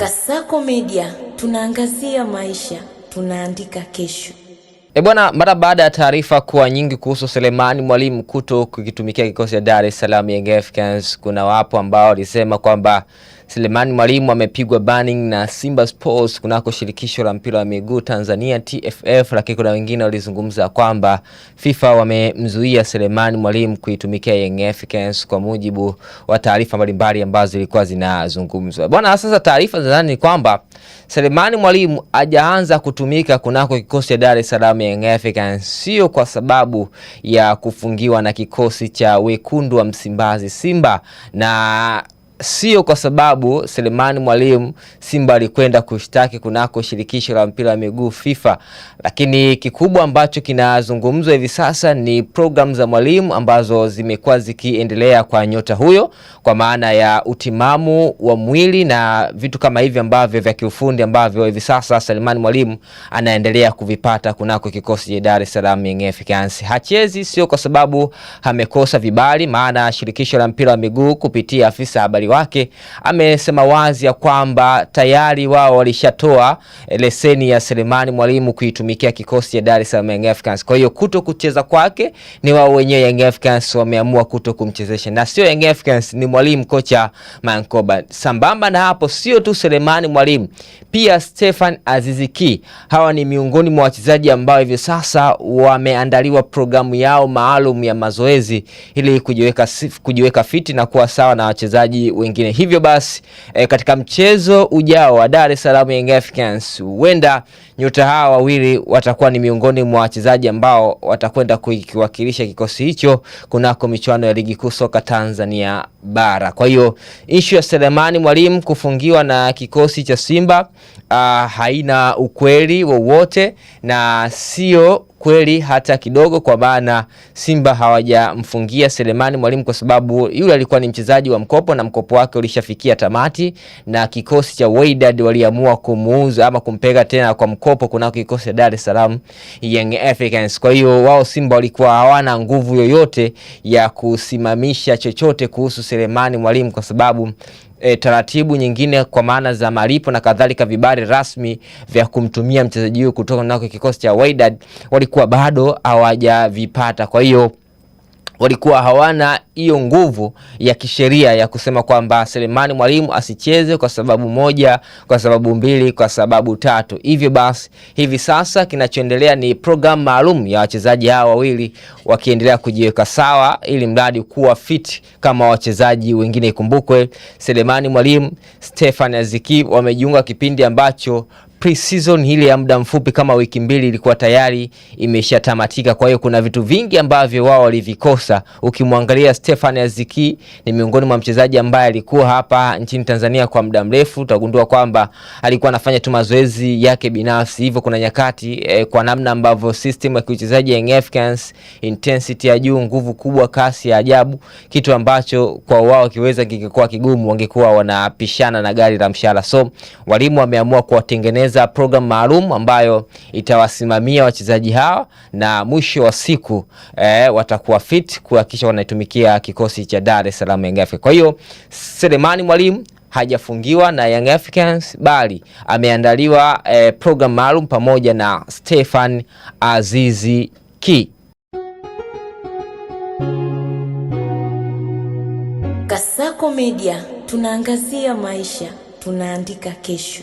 Kasako Media, tunaangazia maisha, tunaandika kesho. Bwana, mara baada ya taarifa kuwa nyingi kuhusu Selemani Mwalimu kuto kukitumikia kikosi cha Dar es Salaam Young Africans, kuna wapo ambao walisema kwamba Selemani Mwalimu amepigwa banning na Simba Sports kunako shirikisho la mpira wa miguu Tanzania TFF, lakini kuna wengine walizungumza kwamba FIFA wamemzuia Selemani Mwalimu kuitumikia Young Africans kwa mujibu wa taarifa mbalimbali ambazo zilikuwa zinazungumzwa. Bwana, sasa taarifa zinadai ni kwamba Selemani Mwalimu hajaanza kutumika kunako kikosi cha Dar es Salaam Young Africans sio kwa sababu ya kufungiwa na kikosi cha Wekundu wa Msimbazi Simba, na sio kwa sababu Selemani Mwalimu Simba alikwenda kushtaki kunako shirikisho la mpira wa miguu FIFA, lakini kikubwa ambacho kinazungumzwa hivi sasa ni program za Mwalimu ambazo zimekuwa zikiendelea kwa nyota huyo, kwa maana ya utimamu wa mwili na vitu kama hivi ambavyo vya kiufundi ambavyo hivi sasa Selemani Mwalimu anaendelea kuvipata kunako kikosi cha Dar es Salaam Young Africans. Hachezi sio kwa sababu amekosa vibali, maana shirikisho la mpira wa miguu kupitia afisa habari wake amesema wazi ya kwamba tayari wao walishatoa leseni ya Selemani Mwalimu kuitumikia kikosi cha Dar es Salaam Young Africans. Kwa hiyo kuto kucheza kwake ni wao wenyewe Young Africans wameamua kuto kumchezesha, na sio Young Africans, ni Mwalimu kocha Mankoba. Sambamba na hapo, sio tu Selemani Mwalimu, pia Stefan Aziz Ki. Hawa ni miongoni mwa wachezaji ambao hivi sasa wameandaliwa programu yao maalum ya mazoezi ili kujiweka fiti na kuwa sawa na wachezaji wengine. Hivyo basi katika mchezo ujao wa Dar es Salaam Young Africans, huenda nyota hawa wawili watakuwa ni miongoni mwa wachezaji ambao watakwenda kuwakilisha kikosi hicho kunako michuano ya ligi kuu soka Tanzania bara. Kwa hiyo issue ya Selemani Mwalimu kufungiwa na kikosi cha Simba haina ukweli wowote, na sio kweli hata kidogo, kwa maana Simba hawajamfungia Selemani Mwalimu kwa sababu yule alikuwa ni mchezaji wa mkopo na mkopo wake ulishafikia tamati, na kikosi cha Wydad waliamua kumuuza ama kumpega tena kwa mkopo kunako kikosi cha Dar es Salaam Young Africans. Kwa hiyo wao Simba walikuwa hawana nguvu yoyote ya kusimamisha chochote kuhusu Selemani Mwalimu, kwa sababu taratibu nyingine kwa maana za malipo na kadhalika, vibali rasmi vya kumtumia mchezaji huyo kutoka nako kikosi cha Wydad walikuwa bado hawajavipata. Kwa hiyo walikuwa hawana hiyo nguvu ya kisheria ya kusema kwamba Selemani Mwalimu asicheze kwa sababu moja, kwa sababu mbili, kwa sababu tatu. Hivyo basi hivi sasa kinachoendelea ni program maalum ya wachezaji hawa wawili wakiendelea kujiweka sawa ili mradi kuwa fit kama wachezaji wengine. Ikumbukwe Selemani Mwalimu, Stefan Aziz Ki wamejiunga kipindi ambacho pre-season hili ya muda mfupi kama wiki mbili ilikuwa tayari imeshatamatika. Kwa hiyo kuna vitu vingi ambavyo wao walivikosa. Ukimwangalia Stefan Aziz Ki ni miongoni mwa mchezaji ambaye alikuwa hapa nchini Tanzania kwa muda mrefu, utagundua kwamba alikuwa anafanya tu mazoezi yake binafsi. Hivyo kuna nyakati kwa namna ambavyo system ya kuchezaji Young Africans, intensity ya juu, nguvu kubwa, kasi ya ajabu, kitu ambacho kwa wao kiweza kingekuwa kigumu, wangekuwa wanapishana na gari la mshahara. So walimu wameamua kuwatengeneza program maalum ambayo itawasimamia wachezaji hawa, na mwisho wa siku watakuwa fit kuhakikisha wanaitumikia kikosi cha Dar es Salaam Young Africans. Kwa hiyo Selemani Mwalimu hajafungiwa na Young Africans, bali ameandaliwa program maalum pamoja na Stefan Aziz Ki. Kasako Media, tunaangazia maisha, tunaandika kesho.